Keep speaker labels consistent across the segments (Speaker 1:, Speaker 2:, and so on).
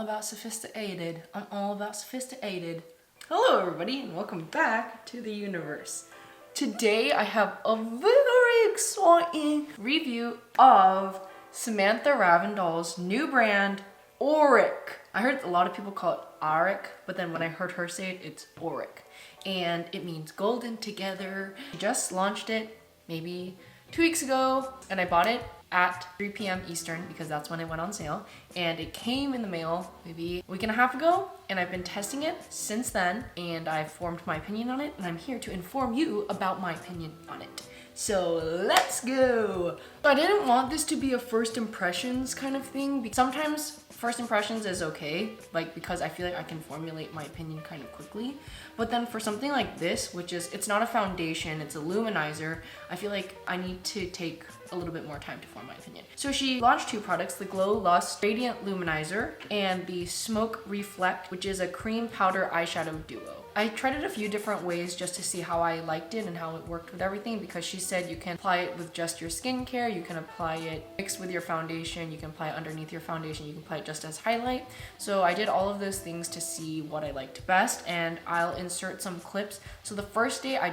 Speaker 1: about sophisticated. I'm all about sophisticated. Hello everybody and welcome back to the universe. Today I have a very exciting review of Samantha Ravndahl's new brand, Auric. I heard a lot of people call it Auric, but then when I heard her say it, it's Auric. And it means golden together. She just launched it maybe 2 weeks ago and I bought it at 3 p.m. Eastern because that's when it went on sale, and it came in the mail maybe a week and a half ago, and I've been testing it since then and I've formed my opinion on it, and I'm here to inform you about my opinion on it. So let's go. I didn't want this to be a first impressions kind of thing. Sometimes first impressions is okay, like because I feel like I can formulate my opinion kind of quickly. But then for something like this, which is, it's not a foundation, it's a luminizer, I feel like I need to take a little bit more time to form my opinion. So she launched two products, the Glow Lust Radiant Luminizer and the Smoke Reflect, which is a cream powder eyeshadow duo. I tried it a few different ways just to see how I liked it and how it worked with everything, because she said you can apply it with just your skincare, you can apply it mixed with your foundation, you can apply it underneath your foundation, you can apply it just as highlight. So I did all of those things to see what I liked best, and I'll insert some clips. So the first day I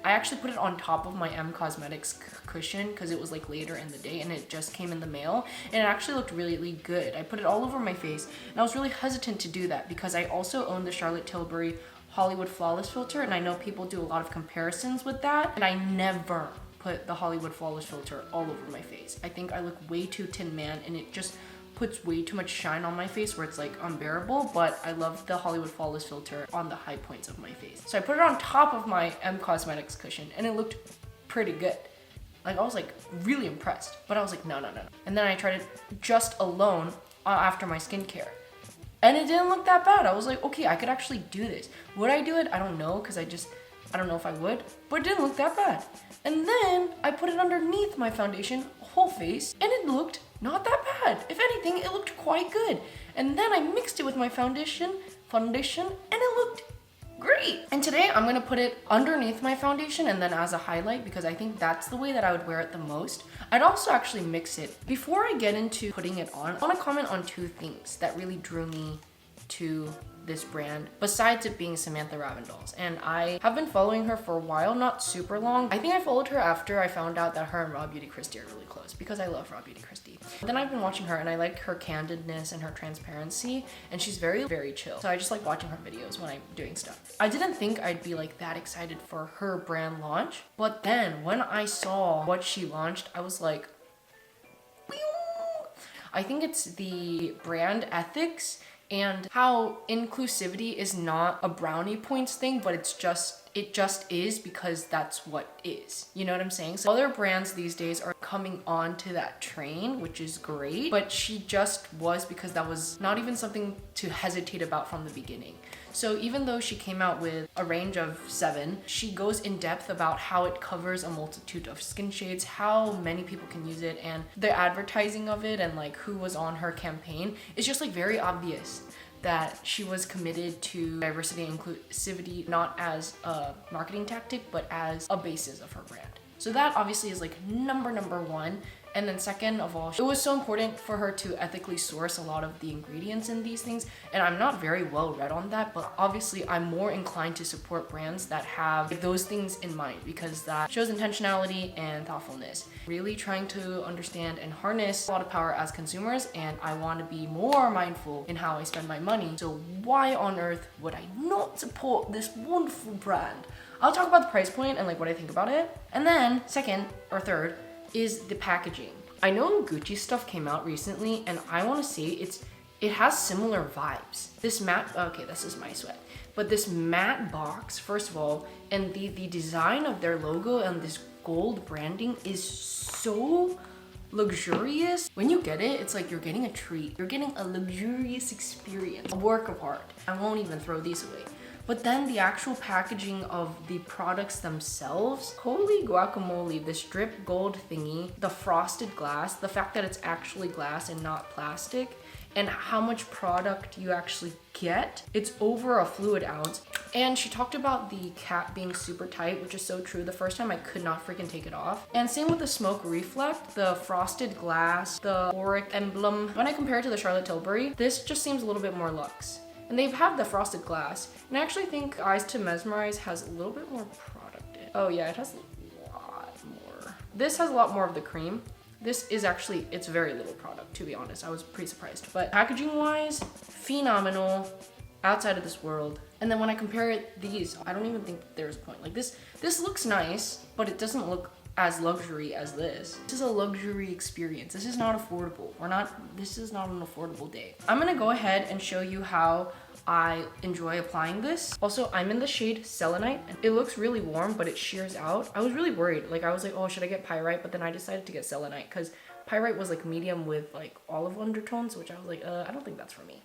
Speaker 1: actually put it on top of my M Cosmetics cushion because it was like later in the day and it just came in the mail, and it actually looked really, really good. I put it all over my face and I was really hesitant to do that because I also own the Charlotte Tilbury Hollywood Flawless filter, and I know people do a lot of comparisons with that, and I never put the Hollywood Flawless filter all over my face. I think I look way too Tin Man and it just puts way too much shine on my face where it's like unbearable, but I love the Hollywood Flawless filter on the high points of my face. So I put it on top of my M Cosmetics cushion and it looked pretty good. Like I was like really impressed, but I was like, no. And then I tried it just alone after my skincare. And it didn't look that bad. I was like, okay, I could actually do this. Would I do it? I don't know, because I don't know if I would, but it didn't look that bad. And then I put it underneath my foundation, whole face, and it looked not that bad. If anything, it looked quite good. And then I mixed it with my foundation, and it looked great. And today I'm gonna put it underneath my foundation and then as a highlight, because I think that's the way that I would wear it the most. I'd also actually mix it. Before I get into putting it on, I wanna comment on two things that really drew me to this brand, besides it being Samantha Ravndahl's. And I have been following her for a while, not super long. I think I followed her after I found out that her and Raw Beauty Kristi are really close, because I love Raw Beauty Kristi. Then I've been watching her and I like her candidness and her transparency, and she's very, very chill. So I just like watching her videos when I'm doing stuff. I didn't think I'd be like that excited for her brand launch, but then when I saw what she launched, I was like, I think it's the brand ethics and how inclusivity is not a brownie points thing, but it just is because that's what is. You know what I'm saying? So other brands these days are coming on to that train, which is great, but she just was, because that was not even something to hesitate about from the beginning. So even though she came out with a range of 7, she goes in depth about how it covers a multitude of skin shades, how many people can use it, and the advertising of it and like who was on her campaign. It's just like very obvious that she was committed to diversity and inclusivity, not as a marketing tactic, but as a basis of her brand. So that obviously is like number one. And then second of all, it was so important for her to ethically source a lot of the ingredients in these things. And I'm not very well read on that, but obviously I'm more inclined to support brands that have those things in mind, because that shows intentionality and thoughtfulness. Really trying to understand and harness a lot of power as consumers, and I want to be more mindful in how I spend my money. So why on earth would I not support this wonderful brand? I'll talk about the price point and like what I think about it. And then second or third is the packaging. I know Gucci stuff came out recently and I want to say it has similar vibes. This matte, okay, this is my sweat, but this matte box, first of all, and the design of their logo and this gold branding is so luxurious. When you get it, it's like you're getting a treat. You're getting a luxurious experience, a work of art. I won't even throw these away. But then the actual packaging of the products themselves, holy guacamole, this drip gold thingy, the frosted glass, the fact that it's actually glass and not plastic, and how much product you actually get. It's over a fluid ounce. And she talked about the cap being super tight, which is so true. The first time I could not freaking take it off. And same with the smoke reflect, the frosted glass, the Auric emblem. When I compare it to the Charlotte Tilbury, this just seems a little bit more luxe. And they have the frosted glass. And I actually think Eyes to Mesmerize has a little bit more product in it. Oh yeah, it has a lot more. This has a lot more of the cream. This is actually, it's very little product, to be honest. I was pretty surprised. But packaging wise, phenomenal, outside of this world. And then when I compare these, I don't even think there's a point. Like this looks nice, but it doesn't look as luxury as this. This is a luxury experience. This is not affordable. This is not an affordable day. I'm gonna go ahead and show you how I enjoy applying this. Also, I'm in the shade Selenite. It looks really warm, but it shears out. I was really worried. Like I was like, oh, should I get Pyrite? But then I decided to get Selenite because Pyrite was like medium with like olive undertones, which I was like, I don't think that's for me.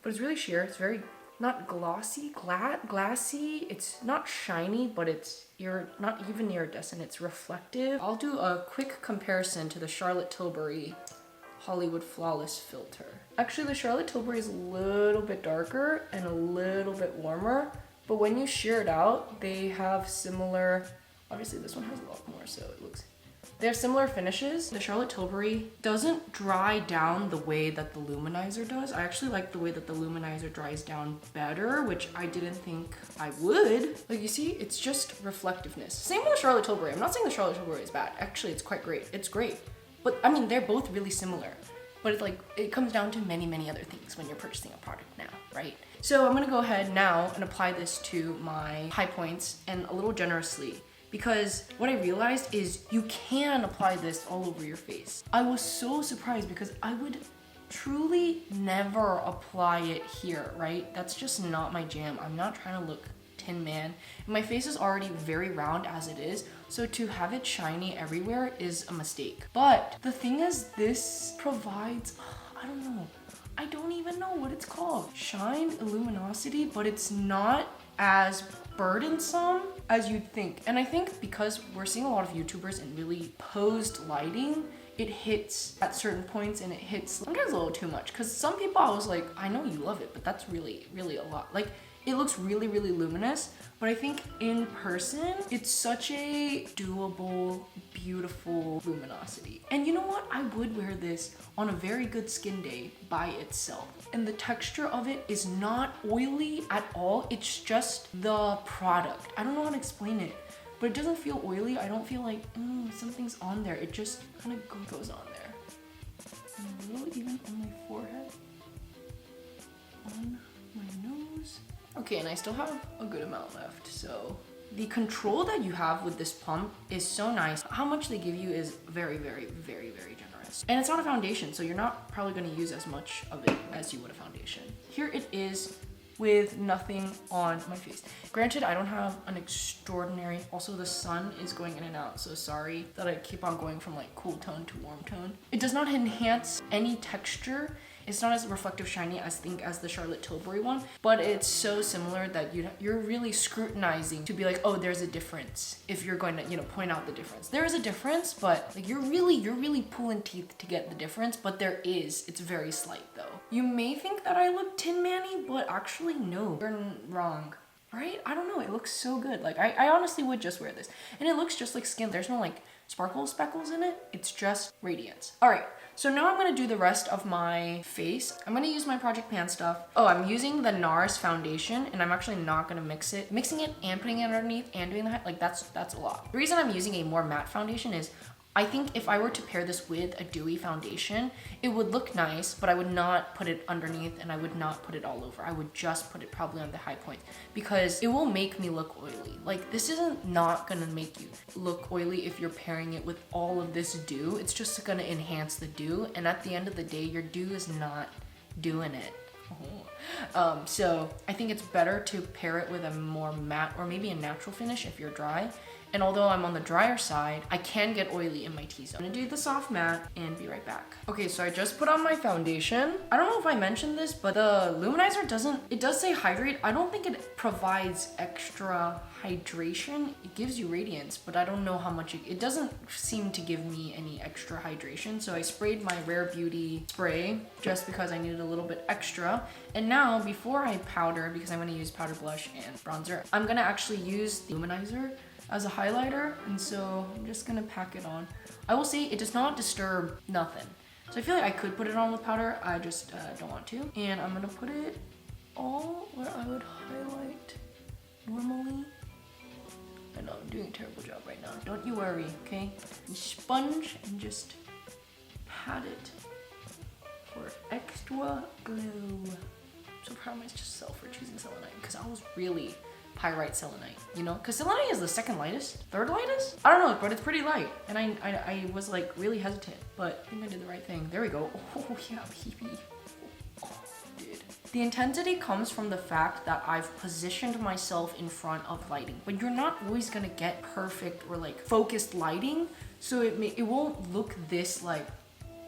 Speaker 1: But it's really sheer. It's very, not glossy, glassy. It's not shiny, but it's not even iridescent. It's reflective. I'll do a quick comparison to the Charlotte Tilbury Hollywood Flawless filter. Actually, the Charlotte Tilbury is a little bit darker and a little bit warmer, but when you shear it out, they have similar, obviously this one has a lot more, so it looks, they have similar finishes. The Charlotte Tilbury doesn't dry down the way that the Luminizer does. I actually like the way that the Luminizer dries down better, which I didn't think I would. Like you see, it's just reflectiveness. Same with the Charlotte Tilbury. I'm not saying the Charlotte Tilbury is bad. Actually, it's quite great. It's great. But I mean, they're both really similar. But it's like, it comes down to many, many other things when you're purchasing a product now, right? So I'm gonna go ahead now and apply this to my high points and a little generously. Because what I realized is you can apply this all over your face. I was so surprised because I would truly never apply it here, right? That's just not my jam. I'm not trying to look Tin Man. My face is already very round as it is, so to have it shiny everywhere is a mistake. But the thing is, this provides, I don't even know what it's called. Shine, luminosity, but it's not as burdensome as you'd think. And I think because we're seeing a lot of YouTubers in really posed lighting, it hits at certain points and it hits sometimes a little too much. Because some people, I was like, I know you love it, but that's really, really a lot. Like, it looks really, really luminous, but I think in person, it's such a doable, beautiful luminosity. And you know what? I would wear this on a very good skin day by itself. And the texture of it is not oily at all. It's just the product. I don't know how to explain it, but it doesn't feel oily. I don't feel like something's on there. It just kind of goes on there. And a little even on my forehead, on my nose. Okay, and I still have a good amount left, so the control that you have with this pump is so nice. How much they give you is very, very, very, very generous. And it's not a foundation, so you're not probably gonna use as much of it as you would a foundation. Here it is with nothing on my face. Granted, I don't have an extraordinary, also the sun is going in and out, so sorry that I keep on going from like cool tone to warm tone. It does not enhance any texture. It's not as reflective shiny as the Charlotte Tilbury one, but it's so similar that you're really scrutinizing to be like, oh, there's a difference. If you're going to, point out the difference. There is a difference, but like you're really pulling teeth to get the difference, but there is. It's very slight though. You may think that I look Tin Man-y, but actually no, you're wrong. Right? I don't know, it looks so good. Like I honestly would just wear this. And it looks just like skin. There's no like sparkle speckles in it. It's just radiance. All right, so now I'm gonna do the rest of my face. I'm gonna use my Project Pan stuff. Oh, I'm using the NARS foundation and I'm actually not gonna mix it. Mixing it and putting it underneath and doing that, like that's a lot. The reason I'm using a more matte foundation is I think if I were to pair this with a dewy foundation, it would look nice, but I would not put it underneath and I would not put it all over. I would just put it probably on the high points because it will make me look oily. Like this isn't not gonna make you look oily if you're pairing it with all of this dew. It's just gonna enhance the dew. And at the end of the day, your dew is not doing it. So I think it's better to pair it with a more matte or maybe a natural finish if you're dry. And although I'm on the drier side, I can get oily in my T-zone. I'm gonna do the soft matte and be right back. Okay, so I just put on my foundation. I don't know if I mentioned this, but the Luminizer it does say hydrate. I don't think it provides extra hydration. It gives you radiance, but I don't know how much it doesn't seem to give me any extra hydration. So I sprayed my Rare Beauty spray just because I needed a little bit extra. And now before I powder, because I'm gonna use powder blush and bronzer, I'm gonna actually use the Luminizer as a highlighter, and so I'm just gonna pack it on. I will say it does not disturb nothing. So I feel like I could put it on with powder, I just don't want to. And I'm gonna put it all where I would highlight normally. I know I'm doing a terrible job right now. Don't you worry, okay? You sponge and just pat it for extra glow. I'm so proud of myself for choosing Selenite, because I was really pyrite Selenite, you know? Because Selenite is the second lightest? Third lightest? I don't know, but it's pretty light. And I was like really hesitant, but I think I did the right thing. There we go. Oh yeah, baby. Oh, dude. The intensity comes from the fact that I've positioned myself in front of lighting. But you're not always gonna get perfect or like focused lighting. So it won't look this like,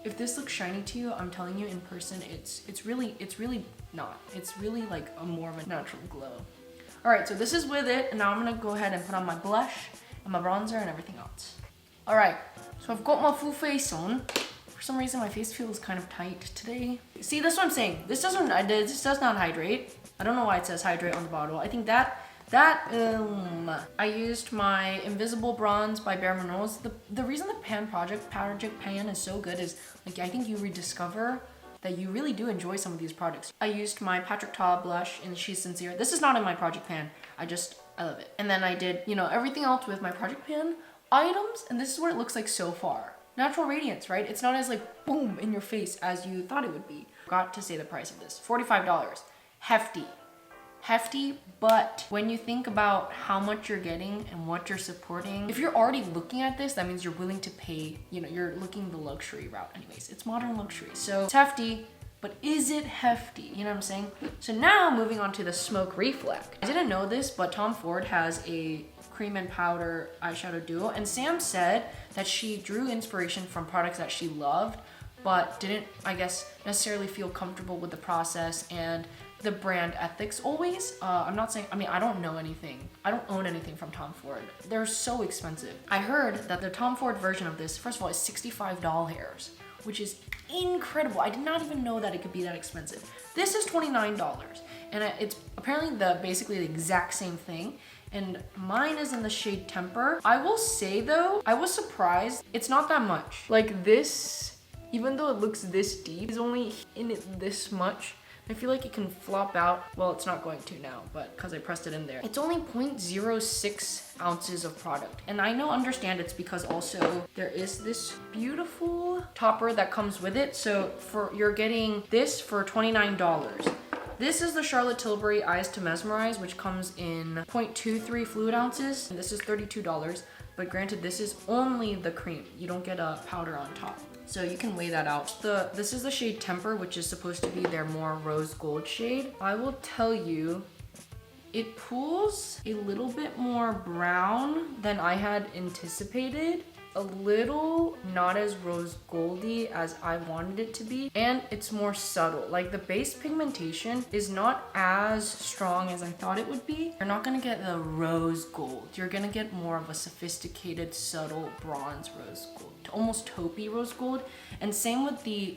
Speaker 1: if this looks shiny to you, I'm telling you in person, it's really not. It's really like a more of a natural glow. All right, so this is with it, and now I'm gonna go ahead and put on my blush and my bronzer and everything else. All right, so I've got my full face on. For some reason, my face feels kind of tight today. See, that's what I'm saying. This does not hydrate. I don't know why it says hydrate on the bottle. I think I used my Invisible Bronze by Bare Minerals. The reason the Project Pan is so good is, like, I think you rediscover that you really do enjoy some of these products. I used my Patrick Ta blush in She's Sincere. This is not in my Project Pan. I love it. And then I did, you know, everything else with my Project Pan items, and this is what it looks like so far. Natural radiance, right? It's not as like boom in your face as you thought it would be. Forgot to say the price of this. $45. Hefty, but when you think about how much you're getting and what you're supporting, if you're already looking at this, that means you're willing to pay, you know, you're looking the luxury route anyways. It's modern luxury. So it's hefty, but is it hefty? You know what I'm saying? So now moving on to the Smoke Reflect. I didn't know this, but Tom Ford has a cream and powder eyeshadow duo, and Sam said that she drew inspiration from products that she loved, but didn't, I guess, necessarily feel comfortable with the process and the brand ethics always. I'm not saying, I mean, I don't know anything. I don't own anything from Tom Ford. They're so expensive. I heard that the Tom Ford version of this, first of all, is $65, which is incredible. I did not even know that it could be that expensive. This is $29, and it's apparently basically the exact same thing. And mine is in the shade Temper. I will say though, I was surprised. It's not that much. Like this, even though it looks this deep, it's only in it this much. I feel like it can flop out. Well, it's not going to now, but because I pressed it in there. It's only 0.06 ounces of product. And I understand it's because also there is this beautiful topper that comes with it. So you're getting this for $29. This is the Charlotte Tilbury Eyes to Mesmerize, which comes in 0.23 fluid ounces. And this is $32, but granted, this is only the cream. You don't get a powder on top. So you can weigh that out. This is the shade Temper, which is supposed to be their more rose gold shade. I will tell you, it pulls a little bit more brown than I had anticipated. A little not as rose goldy as I wanted it to be, and it's more subtle. Like the base pigmentation is not as strong as I thought it would be. You're not gonna get the rose gold. You're gonna get more of a sophisticated, subtle bronze rose gold, almost taupey rose gold. And same with the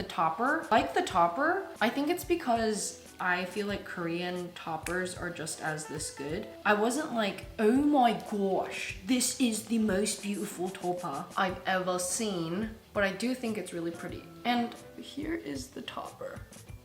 Speaker 1: topper. Like the topper, I think it's because I feel like Korean toppers are just as this good. I wasn't like, oh my gosh, this is the most beautiful topper I've ever seen, but I do think it's really pretty. And here is the topper.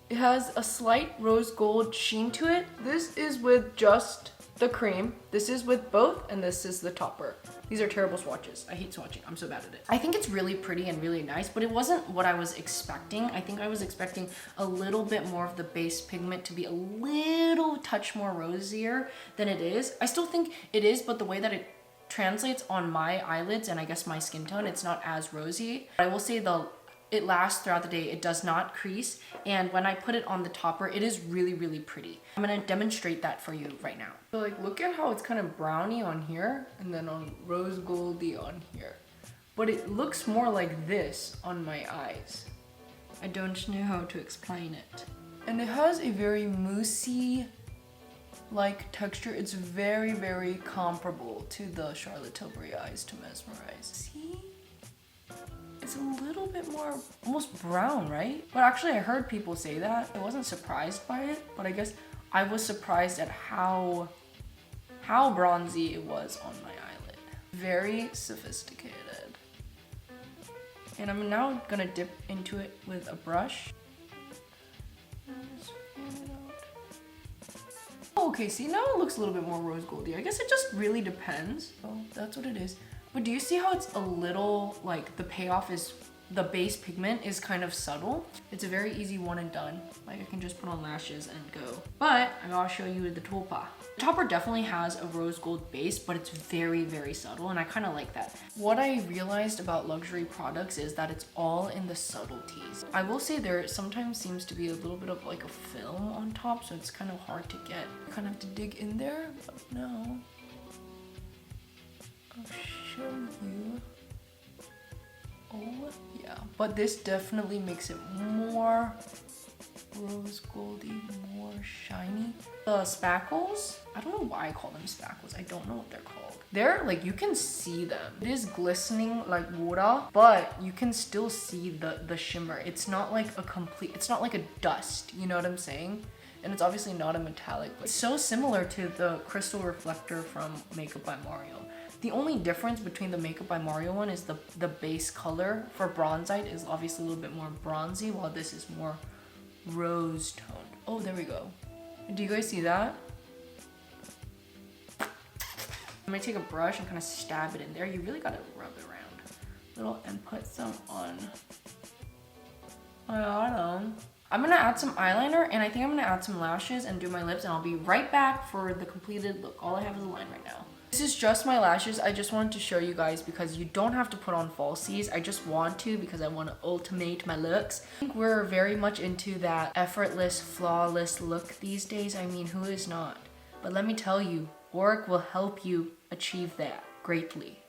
Speaker 1: It has a slight rose gold sheen to it. This is with just the cream. This is with both, and this is the topper. These are terrible swatches. I hate swatching. I'm so bad at it. I think it's really pretty and really nice, but it wasn't what I was expecting. I think I was expecting a little bit more of the base pigment to be a little touch more rosier than it is. I still think it is, but the way that it translates on my eyelids and I guess my skin tone, it's not as rosy. I will say the it lasts throughout the day. It does not crease. And when I put it on the topper, it is really, really pretty. I'm gonna demonstrate that for you right now. So like, look at how it's kind of browny on here and then on rose goldy on here. But it looks more like this on my eyes. I don't know how to explain it. And it has a very moussey like texture. It's very, very comparable to the Charlotte Tilbury Eyes to Mesmerize. See? It's a little bit more almost brown, right? But actually I heard people say that. I wasn't surprised by it, but I guess I was surprised at how bronzy it was on my eyelid. Very sophisticated. And I'm now gonna dip into it with a brush. Okay, see, now it looks a little bit more rose goldy. I guess it just really depends. So that's what it is. But do you see how it's a little, like, the payoff is, the base pigment is kind of subtle? It's a very easy one and done. Like, I can just put on lashes and go. But I gotta show you the topper. The topper definitely has a rose gold base, but it's very, very subtle, and I kind of like that. What I realized about luxury products is that it's all in the subtleties. I will say there sometimes seems to be a little bit of like a film on top, so it's kind of hard to get. You kind of have to dig in there, but no. I'll show you. Oh yeah, but this definitely makes it more rose goldy, more shiny. The spackles, I don't know why I call them spackles. I don't know what they're called. They're like, you can see them. It is glistening like water, but you can still see the shimmer. It's not like a complete, it's not like a dust, you know what I'm saying? And it's obviously not a metallic, but it's so similar to the crystal reflector from Makeup by Mario. The only difference between the Makeup by Mario one is the base color for bronzite is obviously a little bit more bronzy, while this is more rose toned. Oh, there we go. Do you guys see that? I'm gonna take a brush and kind of stab it in there. You really gotta rub it around and put some on my bottom. I'm gonna add some eyeliner, and I think I'm gonna add some lashes and do my lips, and I'll be right back for the completed look. All I have is a line right now. This is just my lashes. I just wanted to show you guys because you don't have to put on falsies. I just want to because I want to ultimate my looks. I think we're very much into that effortless, flawless look these days. I mean, who is not? But let me tell you, Auric will help you achieve that greatly.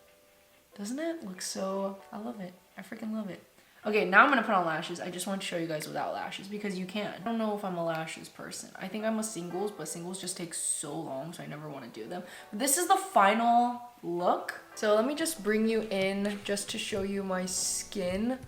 Speaker 1: Doesn't it look so... I love it. I freaking love it. Okay, now I'm gonna put on lashes. I just want to show you guys without lashes because you can. I don't know if I'm a lashes person. I think I'm a singles, but singles just take so long, so I never want to do them. But this is the final look. So let me just bring you in just to show you my skin.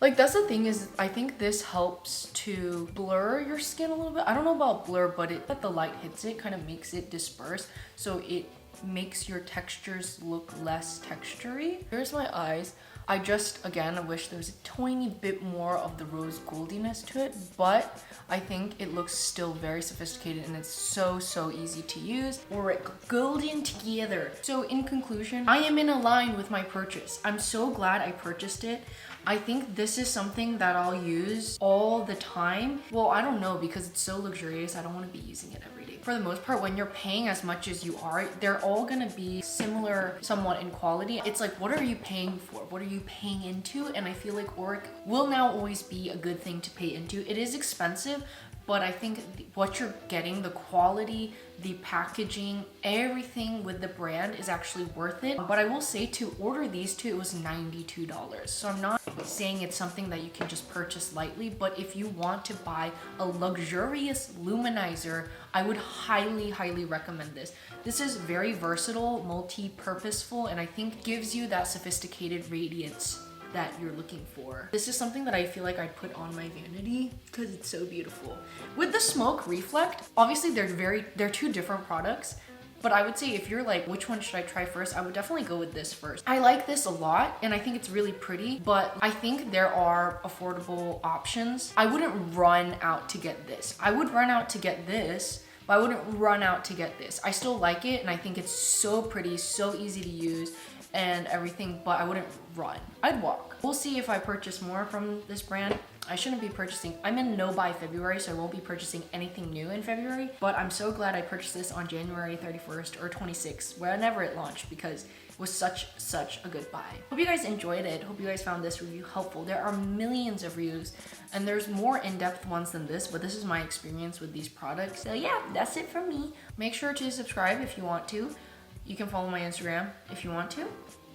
Speaker 1: Like, that's the thing is, I think this helps to blur your skin a little bit. I don't know about blur, but that the light hits it kind of makes it disperse. So it makes your textures look less textury. Here's my eyes. I just, again, I wish there was a tiny bit more of the rose goldiness to it, but I think it looks still very sophisticated and it's so, so easy to use. Auric golden together. So in conclusion, I am in a line with my purchase. I'm so glad I purchased it. I think this is something that I'll use all the time. Well, I don't know because it's so luxurious. I don't want to be using it every day. For the most part, when you're paying as much as you are, they're all gonna be similar somewhat in quality. It's like, what are you paying for? What are you paying into? And I feel like Auric will now always be a good thing to pay into. It is expensive, but I think what you're getting, the quality, the packaging, everything with the brand is actually worth it. But I will say to order these two, it was $92. So I'm not saying it's something that you can just purchase lightly, but if you want to buy a luxurious luminizer, I would highly, highly recommend this. This is very versatile, multi-purposeful, and I think gives you that sophisticated radiance that you're looking for. This is something that I feel like I'd put on my vanity because it's so beautiful. With the Smoke Reflect, obviously they're two different products, but I would say if you're like, which one should I try first? I would definitely go with this first. I like this a lot and I think it's really pretty, but I think there are affordable options. I wouldn't run out to get this. I would run out to get this, but I wouldn't run out to get this. I still like it and I think it's so pretty, so easy to use and everything, but I wouldn't run. I'd walk. We'll see if I purchase more from this brand. I shouldn't be purchasing, I'm in no buy February, so I won't be purchasing anything new in February, but I'm so glad I purchased this on January 31st or 26th, whenever it launched, because was such a good buy. Hope you guys enjoyed it. Hope you guys found this review helpful. There are millions of reviews and there's more in-depth ones than this, but this is my experience with these products. So yeah, that's it from me. Make sure to subscribe if you want to. You can follow my Instagram if you want to.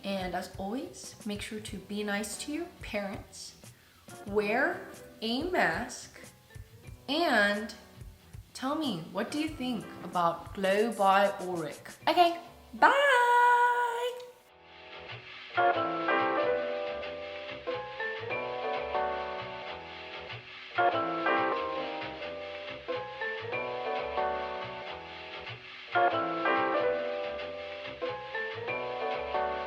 Speaker 1: And as always, make sure to be nice to your parents, wear a mask, and tell me, what do you think about Glow by Auric? Okay, bye!